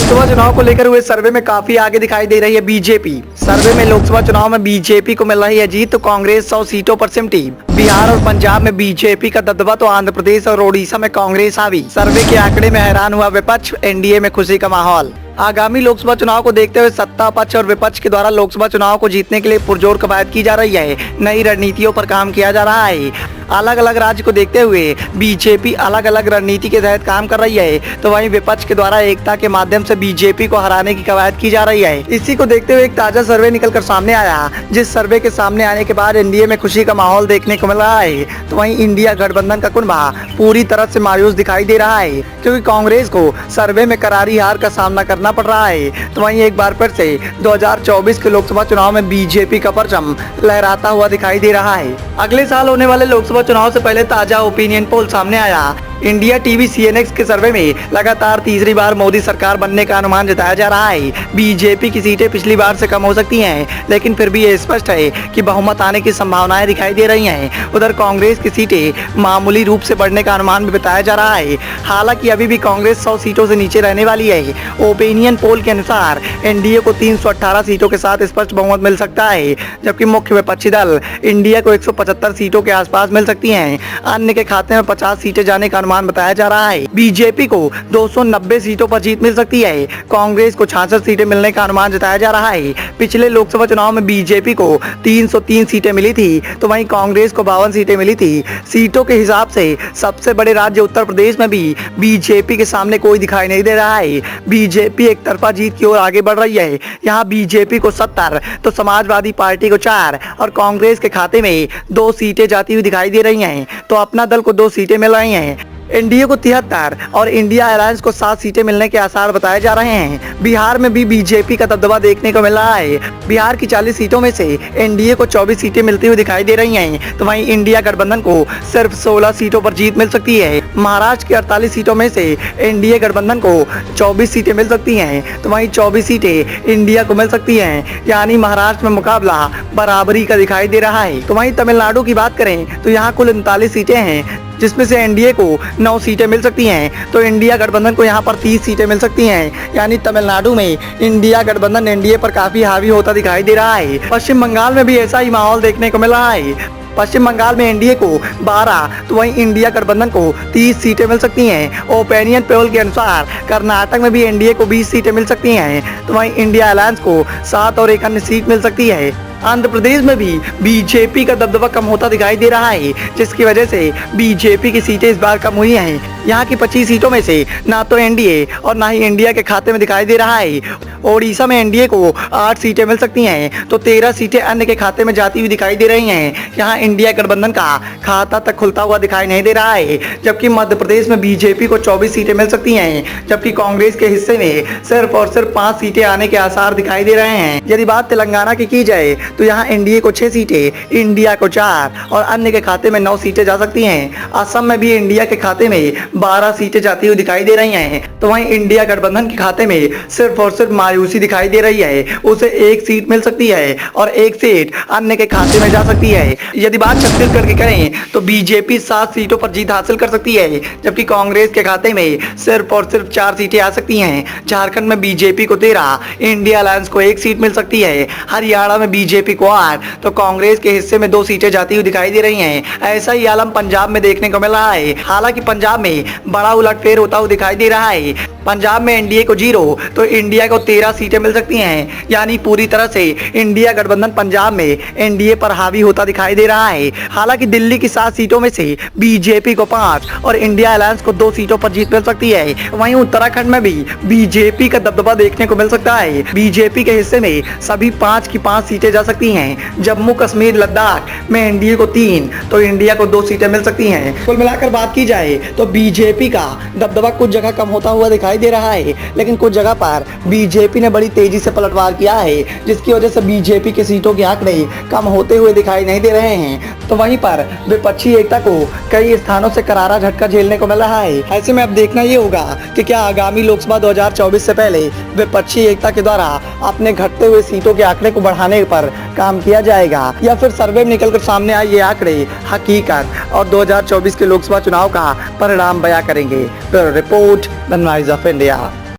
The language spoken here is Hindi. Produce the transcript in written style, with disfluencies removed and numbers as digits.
लोकसभा चुनाव को लेकर हुए सर्वे में काफी आगे दिखाई दे रही है बीजेपी। सर्वे में लोकसभा चुनाव में बीजेपी को मिल रही है जीत, तो कांग्रेस 100 सीटों पर सिमटी। बिहार और पंजाब में बीजेपी का दबदबा, तो आंध्र प्रदेश और ओडिशा में कांग्रेस हावी। सर्वे के आंकड़े में हैरान हुआ विपक्ष, एनडीए में खुशी का माहौल। आगामी लोकसभा चुनाव को देखते हुए सत्ता पक्ष और विपक्ष के द्वारा लोकसभा चुनाव को जीतने के लिए पुरजोर कवायद की जा रही है। नई रणनीतियों पर काम किया जा रहा है। अलग अलग राज्य को देखते हुए बीजेपी अलग अलग रणनीति के तहत काम कर रही है, तो वहीं विपक्ष के द्वारा एकता के माध्यम से बीजेपी को हराने की कवायद की जा रही है। इसी को देखते हुए एक ताजा सर्वे निकलकर सामने आया, जिस सर्वे के सामने आने के बाद एनडीए में खुशी का माहौल देखने को मिल रहा है। तो वहीं इंडिया गठबंधन का कुनबा पूरी तरह से मायूस दिखाई दे रहा है, क्योंकि कांग्रेस को सर्वे में करारी हार का सामना करना पड़ रहा है। तो वहीं एक बार फिर से 2024 के लोकसभा चुनाव में बीजेपी का परचम लहराता हुआ दिखाई दे रहा है। अगले साल होने वाले लोकसभा चुनाव से पहले ताजा ओपिनियन पोल सामने आया। इंडिया टीवी सीएनएक्स के सर्वे में लगातार तीसरी बार मोदी सरकार बनने का अनुमान जताया जा रहा है। बीजेपी की सीटें पिछली बार से कम हो सकती हैं, लेकिन फिर भी ये स्पष्ट है कि बहुमत आने की संभावनाएं दिखाई दे रही हैं। उधर कांग्रेस की सीटें मामूली रूप से बढ़ने का अनुमान भी बताया जा रहा है। हालांकि अभी भी कांग्रेस 100 सीटों से नीचे रहने वाली है। ओपिनियन पोल के अनुसार एनडीए को 318 सीटों के साथ स्पष्ट बहुमत मिल सकता है, जबकि मुख्य विपक्षी दल इंडिया को 175 सीटों के आसपास मिल सकती हैं। अन्य के खाते में 50 सीटें जाने का अनुमान बताया जा रहा है। बीजेपी को 290 सीटों पर जीत मिल सकती है। कांग्रेस को 66 सीटें मिलने का अनुमान जताया जा रहा है। पिछले लोकसभा चुनाव में बीजेपी को 303 सीटें मिली थी, तो वहीं कांग्रेस को 52 सीटें मिली थी। सीटों के हिसाब से सबसे बड़े राज्य उत्तर प्रदेश में भी बीजेपी के सामने कोई दिखाई नहीं दे रहा है। बीजेपी एक तरफा जीत की ओर आगे बढ़ रही है। यहाँ बीजेपी को 70, तो समाजवादी पार्टी को 4 और कांग्रेस के खाते में 2 सीटें जाती हुई दिखाई दे रही हैं। तो अपना दल को 2 सीटें मिल रही हैं। एनडीए को 73 और इंडिया अलायंस को 7 सीटें मिलने के आसार बताए जा रहे हैं। बिहार में भी बीजेपी का दबदबा देखने को मिल रहा है। बिहार की 40 सीटों में से एनडीए को 24 सीटें मिलती हुई दिखाई दे रही हैं, तो वहीं इंडिया गठबंधन को सिर्फ 16 सीटों पर जीत मिल सकती है। महाराष्ट्र की 48 सीटों में से एनडीए गठबंधन को 24 सीटें मिल सकती हैं, तो वहीं 24 सीटें इंडिया को मिल सकती हैं। यानी महाराष्ट्र में मुकाबला बराबरी का दिखाई दे रहा है। तो वहीं तमिलनाडु की बात करें तो यहाँ कुल 39 सीटें हैं, जिसमें से एनडीए को 9 सीटें मिल सकती हैं, तो इंडिया गठबंधन को यहां पर 30 सीटें मिल सकती हैं। यानी तमिलनाडु में इंडिया गठबंधन एनडीए पर काफी हावी होता दिखाई दे रहा है। पश्चिम बंगाल में भी ऐसा ही माहौल देखने को मिल रहा है। पश्चिम बंगाल में एनडीए को 12, तो वहीं इंडिया गठबंधन को 30 सीटें मिल सकती हैं। ओपिनियन पोल के अनुसार कर्नाटक में भी एनडीए को 20 सीटें मिल सकती हैं, तो वहीं इंडिया अलायंस को 7 और एक अन्य सीट मिल सकती है। आंध्र प्रदेश में भी बीजेपी का दबदबा कम होता दिखाई दे रहा है, जिसकी वजह से बीजेपी की सीटें इस बार कम हुई हैं। यहाँ की 25 सीटों में से ना तो एनडीए और ना ही इंडिया के खाते में दिखाई दे रहा है। ओडिशा में एनडीए को 8 सीटें मिल सकती हैं, तो 13 सीटें अन्य के खाते में जाती हुई दिखाई दे रही हैं। यहाँ इंडिया गठबंधन का खाता तक खुलता हुआ दिखाई नहीं दे रहा है। जबकि मध्य प्रदेश में बीजेपी को 24 सीटें मिल सकती हैं, जबकि कांग्रेस के हिस्से में सिर्फ और सिर्फ 5 सीटें आने के आसार दिखाई दे रहे हैं। यदि बात तेलंगाना की की जाए तो यहाँ एनडीए को 6 सीटें, इंडिया को 4 और अन्य के खाते में 9 सीटें जा सकती हैं। असम में भी इंडिया के खाते में 12 सीटें जाती हुई दिखाई दे रही हैं, तो वहीं इंडिया गठबंधन के खाते में सिर्फ और सिर्फ मायूसी दिखाई दे रही है। उसे 1 सीट मिल सकती है और 1 सीट अन्य के खाते में जा सकती है। यदि बात छत्तीसगढ़ की करें तो बीजेपी 7 सीटों पर जीत हासिल कर सकती है, जबकि कांग्रेस के खाते में सिर्फ और सिर्फ 4 सीटें आ सकती हैं। झारखंड में बीजेपी को 13, इंडिया अलायंस को 1 सीट मिल सकती है। हरियाणा में बीजेपी को 8, तो कांग्रेस के हिस्से में 2 सीटें जाती हुई दिखाई दे रही हैं। ऐसा ही आलम पंजाब में देखने को मिल रहा है। हालांकि पंजाब में बड़ा उलटफेर होता हुआ दिखाई दे रहा है। पंजाब में एनडीए को 0, तो इंडिया को 13 सीटें मिल सकती हैं। यानी पूरी तरह से इंडिया गठबंधन पंजाब में एनडीए पर हावी होता दिखाई दे रहा है। हालांकि दिल्ली की 7 सीटों में से बीजेपी को 5 और इंडिया अलायंस को 2 सीटों पर जीत मिल सकती है। वहीं उत्तराखंड में भी बीजेपी का दबदबा देखने को मिल सकता है। बीजेपी के हिस्से में सभी 5 की 5 सीटें जा सकती हैं। जम्मू कश्मीर लद्दाख में एनडीए को 3, तो इंडिया को 2 सीटें मिल सकती हैं। कुल मिलाकर बात की जाए तो बीजेपी का दबदबा कुछ जगह कम होता हुआ दिखाई दे रहा है, लेकिन कुछ जगह पर बीजेपी ने बड़ी तेजी से पलटवार किया है, जिसकी वजह से बीजेपी के सीटों के आंकड़े कम होते हुए दिखाई नहीं दे रहे हैं। तो वहीं पर विपक्षी एकता को कई स्थानों से करारा झटका झेलने को मिल रहा है। ऐसे में अब देखना ये होगा कि क्या आगामी लोकसभा 2024 से पहले विपक्षी एकता के द्वारा अपने घटते हुए सीटों के आंकड़े को बढ़ाने पर काम किया जाएगा, या फिर सर्वे में निकलकर सामने आए ये आंकड़े हकीकत और 2024 के लोकसभा चुनाव का परिणाम बयां करेंगे। Bureau report, the noise of India.